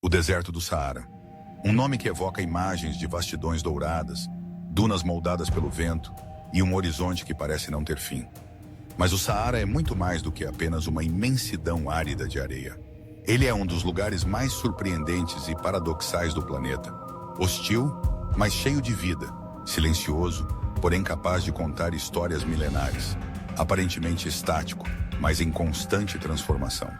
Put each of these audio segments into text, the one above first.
O deserto do Saara. Um nome que evoca imagens de vastidões douradas, dunas moldadas pelo vento e um horizonte que parece não ter fim. Mas o Saara é muito mais do que apenas uma imensidão árida de areia. Ele é um dos lugares mais surpreendentes e paradoxais do planeta. Hostil, mas cheio de vida. Silencioso, porém capaz de contar histórias milenares. Aparentemente estático, mas em constante transformação.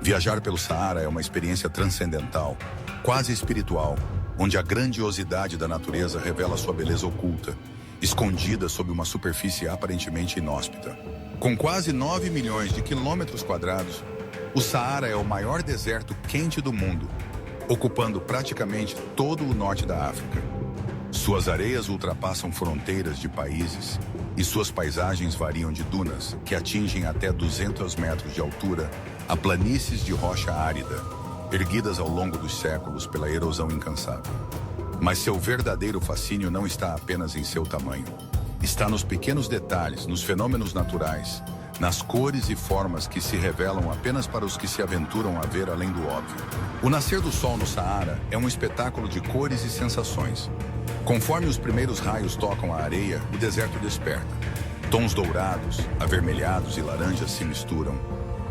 Viajar pelo Saara é uma experiência transcendental, quase espiritual, onde a grandiosidade da natureza revela sua beleza oculta, escondida sob uma superfície aparentemente inóspita. Com quase 9 milhões de quilômetros quadrados, o Saara é o maior deserto quente do mundo, ocupando praticamente todo o norte da África. Suas areias ultrapassam fronteiras de países e suas paisagens variam de dunas, que atingem até 200 metros de altura, a planícies de rocha árida, erguidas ao longo dos séculos pela erosão incansável. Mas seu verdadeiro fascínio não está apenas em seu tamanho. Está nos pequenos detalhes, nos fenômenos naturais, nas cores e formas que se revelam apenas para os que se aventuram a ver além do óbvio. O nascer do sol no Saara é um espetáculo de cores e sensações. Conforme os primeiros raios tocam a areia, o deserto desperta. Tons dourados, avermelhados e laranjas se misturam,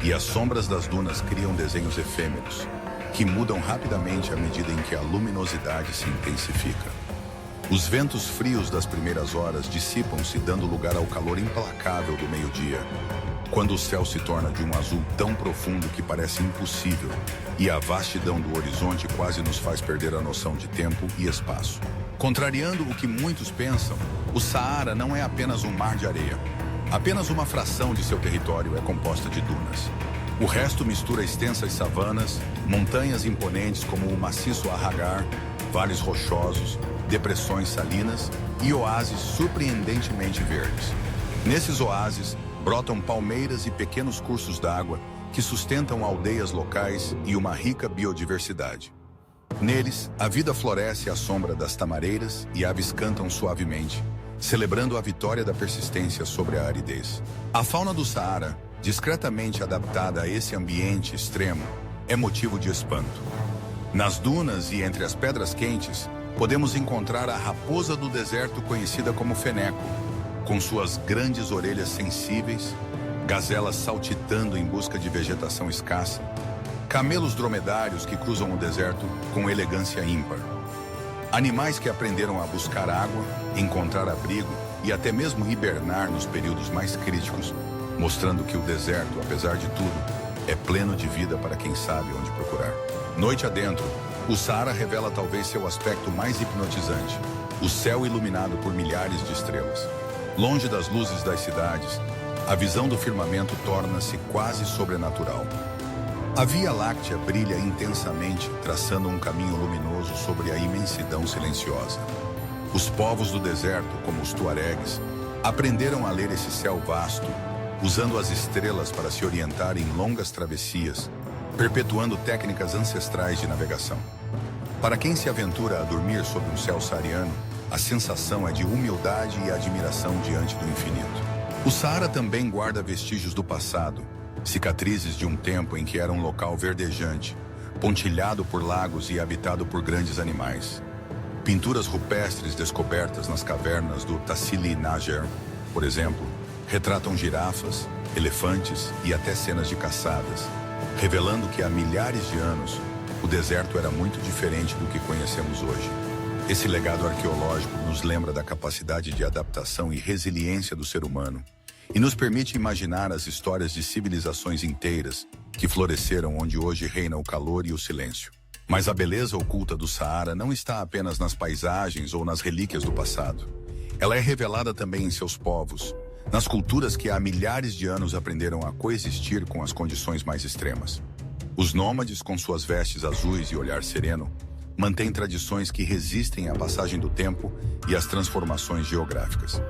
e as sombras das dunas criam desenhos efêmeros, que mudam rapidamente à medida em que a luminosidade se intensifica. Os ventos frios das primeiras horas dissipam-se, dando lugar ao calor implacável do meio-dia, quando o céu se torna de um azul tão profundo que parece impossível, e a vastidão do horizonte quase nos faz perder a noção de tempo e espaço. Contrariando o que muitos pensam, o Saara não é apenas um mar de areia. Apenas uma fração de seu território é composta de dunas. O resto mistura extensas savanas, montanhas imponentes como o maciço Ahaggar, vales rochosos, depressões salinas e oásis surpreendentemente verdes. Nesses oásis, brotam palmeiras e pequenos cursos d'água que sustentam aldeias locais e uma rica biodiversidade. Neles, a vida floresce à sombra das tamareiras e aves cantam suavemente, celebrando a vitória da persistência sobre a aridez. A fauna do Saara, discretamente adaptada a esse ambiente extremo, é motivo de espanto. Nas dunas e entre as pedras quentes, podemos encontrar a raposa do deserto conhecida como feneco, com suas grandes orelhas sensíveis, gazelas saltitando em busca de vegetação escassa, camelos dromedários que cruzam o deserto com elegância ímpar. Animais que aprenderam a buscar água, encontrar abrigo e até mesmo hibernar nos períodos mais críticos, mostrando que o deserto, apesar de tudo, é pleno de vida para quem sabe onde procurar. Noite adentro, o Saara revela talvez seu aspecto mais hipnotizante, o céu iluminado por milhares de estrelas. Longe das luzes das cidades, a visão do firmamento torna-se quase sobrenatural. A Via Láctea brilha intensamente, traçando um caminho luminoso sobre a imensidão silenciosa. Os povos do deserto, como os tuaregues, aprenderam a ler esse céu vasto, usando as estrelas para se orientar em longas travessias, perpetuando técnicas ancestrais de navegação. Para quem se aventura a dormir sob um céu saariano, a sensação é de humildade e admiração diante do infinito. O Saara também guarda vestígios do passado, cicatrizes de um tempo em que era um local verdejante, pontilhado por lagos e habitado por grandes animais. Pinturas rupestres descobertas nas cavernas do Tassili Nager, por exemplo, retratam girafas, elefantes e até cenas de caçadas, revelando que há milhares de anos o deserto era muito diferente do que conhecemos hoje. Esse legado arqueológico nos lembra da capacidade de adaptação e resiliência do ser humano e nos permite imaginar as histórias de civilizações inteiras que floresceram onde hoje reina o calor e o silêncio. Mas a beleza oculta do Saara não está apenas nas paisagens ou nas relíquias do passado. Ela é revelada também em seus povos, nas culturas que há milhares de anos aprenderam a coexistir com as condições mais extremas. Os nômades, com suas vestes azuis e olhar sereno, mantêm tradições que resistem à passagem do tempo e às transformações geográficas.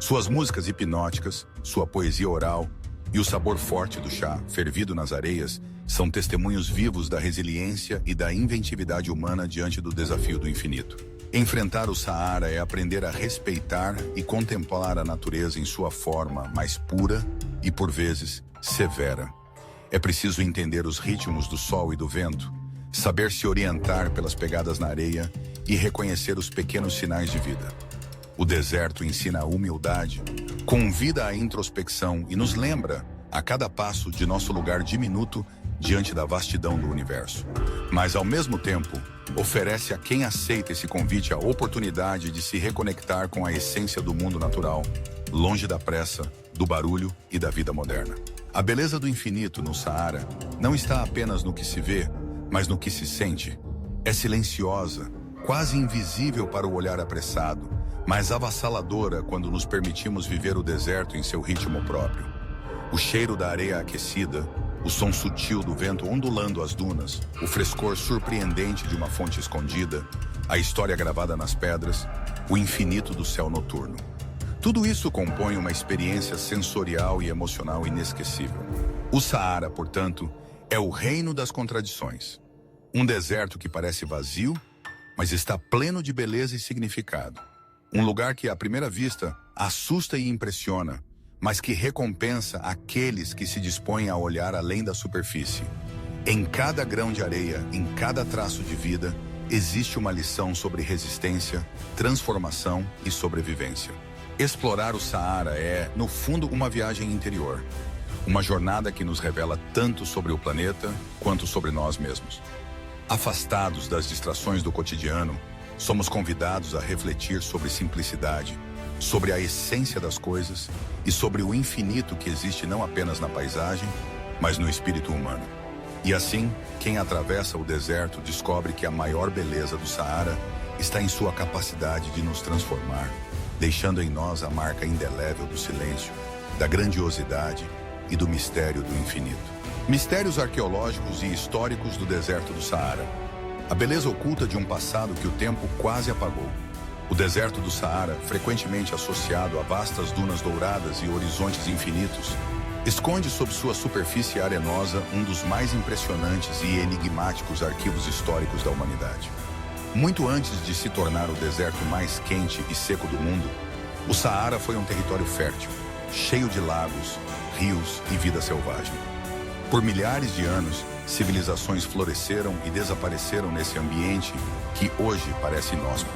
Suas músicas hipnóticas, sua poesia oral e o sabor forte do chá, fervido nas areias, são testemunhos vivos da resiliência e da inventividade humana diante do desafio do infinito. Enfrentar o Saara é aprender a respeitar e contemplar a natureza em sua forma mais pura e, por vezes, severa. É preciso entender os ritmos do sol e do vento, saber se orientar pelas pegadas na areia e reconhecer os pequenos sinais de vida. O deserto ensina a humildade, convida à introspecção e nos lembra, a cada passo, de nosso lugar diminuto diante da vastidão do universo. Mas, ao mesmo tempo, oferece a quem aceita esse convite a oportunidade de se reconectar com a essência do mundo natural, longe da pressa, do barulho e da vida moderna. A beleza do infinito no Saara não está apenas no que se vê, mas no que se sente. É silenciosa, quase invisível para o olhar apressado, mas avassaladora quando nos permitimos viver o deserto em seu ritmo próprio. O cheiro da areia aquecida, o som sutil do vento ondulando as dunas, o frescor surpreendente de uma fonte escondida, a história gravada nas pedras, o infinito do céu noturno. Tudo isso compõe uma experiência sensorial e emocional inesquecível. O Saara, portanto, é o reino das contradições. Um deserto que parece vazio, mas está pleno de beleza e significado. Um lugar que, à primeira vista, assusta e impressiona, mas que recompensa aqueles que se dispõem a olhar além da superfície. Em cada grão de areia, em cada traço de vida, existe uma lição sobre resistência, transformação e sobrevivência. Explorar o Saara é, no fundo, uma viagem interior. Uma jornada que nos revela tanto sobre o planeta quanto sobre nós mesmos. Afastados das distrações do cotidiano, somos convidados a refletir sobre simplicidade, sobre a essência das coisas e sobre o infinito que existe não apenas na paisagem, mas no espírito humano. E assim, quem atravessa o deserto descobre que a maior beleza do Saara está em sua capacidade de nos transformar, deixando em nós a marca indelével do silêncio, da grandiosidade e do mistério do infinito. Mistérios arqueológicos e históricos do deserto do Saara. A beleza oculta de um passado que o tempo quase apagou. O deserto do Saara, frequentemente associado a vastas dunas douradas e horizontes infinitos, esconde sob sua superfície arenosa um dos mais impressionantes e enigmáticos arquivos históricos da humanidade. Muito antes de se tornar o deserto mais quente e seco do mundo, o Saara foi um território fértil, cheio de lagos, rios e vida selvagem. Por milhares de anos, civilizações floresceram e desapareceram nesse ambiente que hoje parece inóspito.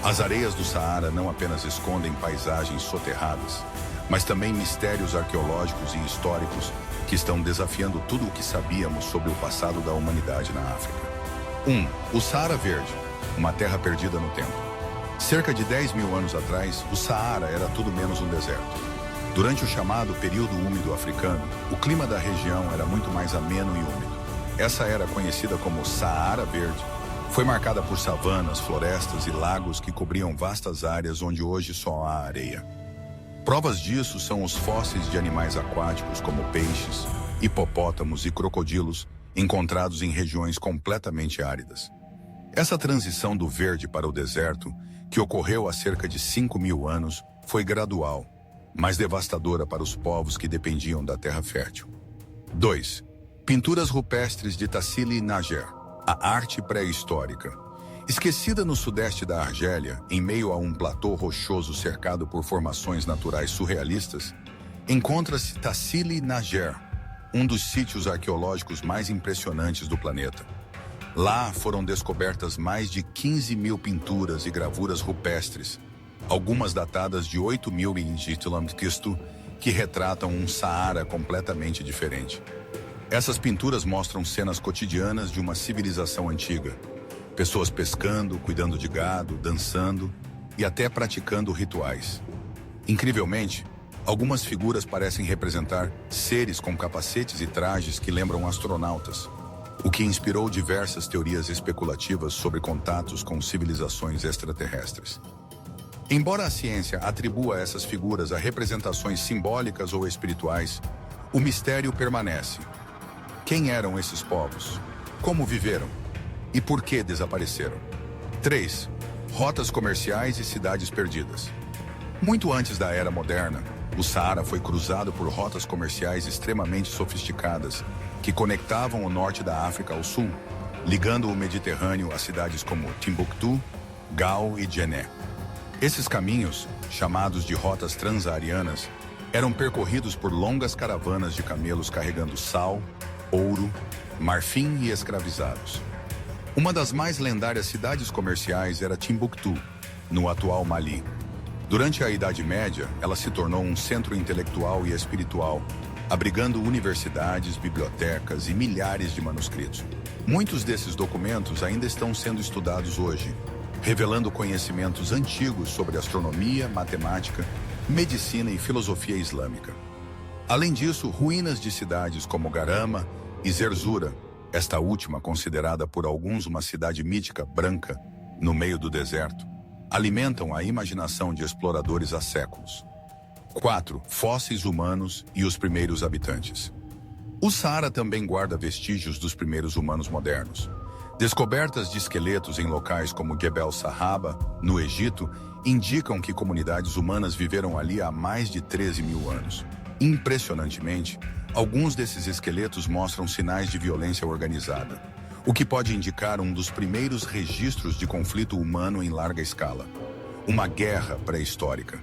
As areias do Saara não apenas escondem paisagens soterradas, mas também mistérios arqueológicos e históricos que estão desafiando tudo o que sabíamos sobre o passado da humanidade na África. 1. O Saara Verde, uma terra perdida no tempo. Cerca de 10 mil anos atrás, o Saara era tudo menos um deserto. Durante o chamado período úmido africano, o clima da região era muito mais ameno e úmido. Essa era conhecida como Saara Verde. Foi marcada por savanas, florestas e lagos que cobriam vastas áreas onde hoje só há areia. Provas disso são os fósseis de animais aquáticos como peixes, hipopótamos e crocodilos encontrados em regiões completamente áridas. Essa transição do verde para o deserto, que ocorreu há cerca de 5 mil anos, foi gradual, mas devastadora para os povos que dependiam da terra fértil. 2. Pinturas rupestres de Tassili Nager, a arte pré-histórica. Esquecida no sudeste da Argélia, em meio a um platô rochoso cercado por formações naturais surrealistas, encontra-se Tassili Nager, um dos sítios arqueológicos mais impressionantes do planeta. Lá foram descobertas mais de 15 mil pinturas e gravuras rupestres, algumas datadas de 8.000 a.C., que retratam um Saara completamente diferente. Essas pinturas mostram cenas cotidianas de uma civilização antiga. Pessoas pescando, cuidando de gado, dançando e até praticando rituais. Incrivelmente, algumas figuras parecem representar seres com capacetes e trajes que lembram astronautas, o que inspirou diversas teorias especulativas sobre contatos com civilizações extraterrestres. Embora a ciência atribua essas figuras a representações simbólicas ou espirituais, o mistério permanece. Quem eram esses povos? Como viveram? E por que desapareceram? 3. Rotas comerciais e cidades perdidas. Muito antes da Era Moderna, o Saara foi cruzado por rotas comerciais extremamente sofisticadas que conectavam o norte da África ao sul, ligando o Mediterrâneo a cidades como Timbuktu, Gao e Djenné. Esses caminhos, chamados de rotas transsaarianas, eram percorridos por longas caravanas de camelos carregando sal, ouro, marfim e escravizados. Uma das mais lendárias cidades comerciais era Timbuktu, no atual Mali. Durante a Idade Média, ela se tornou um centro intelectual e espiritual, abrigando universidades, bibliotecas e milhares de manuscritos. Muitos desses documentos ainda estão sendo estudados hoje, revelando conhecimentos antigos sobre astronomia, matemática, medicina e filosofia islâmica. Além disso, ruínas de cidades como Garama e Zerzura, esta última considerada por alguns uma cidade mítica branca no meio do deserto, alimentam a imaginação de exploradores há séculos. 4. Fósseis humanos e os primeiros habitantes. O Saara também guarda vestígios dos primeiros humanos modernos. Descobertas de esqueletos em locais como Gebel Sahaba, no Egito, indicam que comunidades humanas viveram ali há mais de 13 mil anos. Impressionantemente, alguns desses esqueletos mostram sinais de violência organizada, o que pode indicar um dos primeiros registros de conflito humano em larga escala, uma guerra pré-histórica.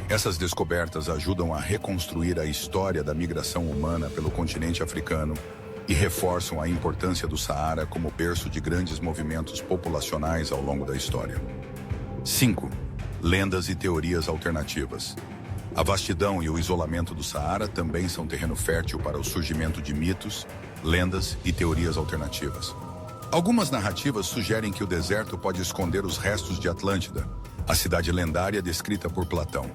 Essas descobertas ajudam a reconstruir a história da migração humana pelo continente africano e reforçam a importância do Saara como berço de grandes movimentos populacionais ao longo da história. 5. Lendas e teorias alternativas. A vastidão e o isolamento do Saara também são terreno fértil para o surgimento de mitos, lendas e teorias alternativas. Algumas narrativas sugerem que o deserto pode esconder os restos de Atlântida, a cidade lendária descrita por Platão.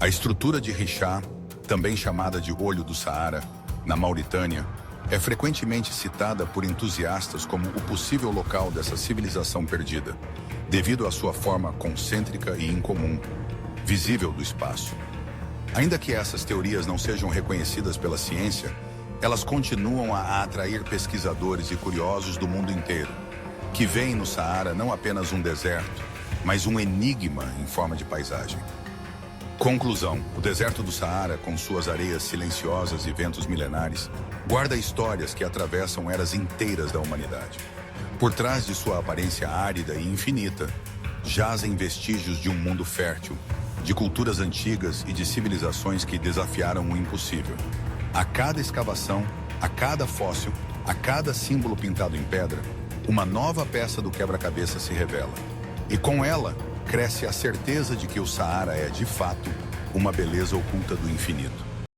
A estrutura de Richá, também chamada de Olho do Saara, na Mauritânia, é frequentemente citada por entusiastas como o possível local dessa civilização perdida, devido à sua forma concêntrica e incomum, visível do espaço. Ainda que essas teorias não sejam reconhecidas pela ciência, elas continuam a atrair pesquisadores e curiosos do mundo inteiro, que veem no Saara não apenas um deserto, mas um enigma em forma de paisagem. Conclusão: o deserto do Saara, com suas areias silenciosas e ventos milenares, guarda histórias que atravessam eras inteiras da humanidade. Por trás de sua aparência árida e infinita, jazem vestígios de um mundo fértil, de culturas antigas e de civilizações que desafiaram o impossível. A cada escavação, a cada fóssil, a cada símbolo pintado em pedra, uma nova peça do quebra-cabeça se revela. E com ela, cresce a certeza de que o Saara é, de fato, uma beleza oculta do infinito.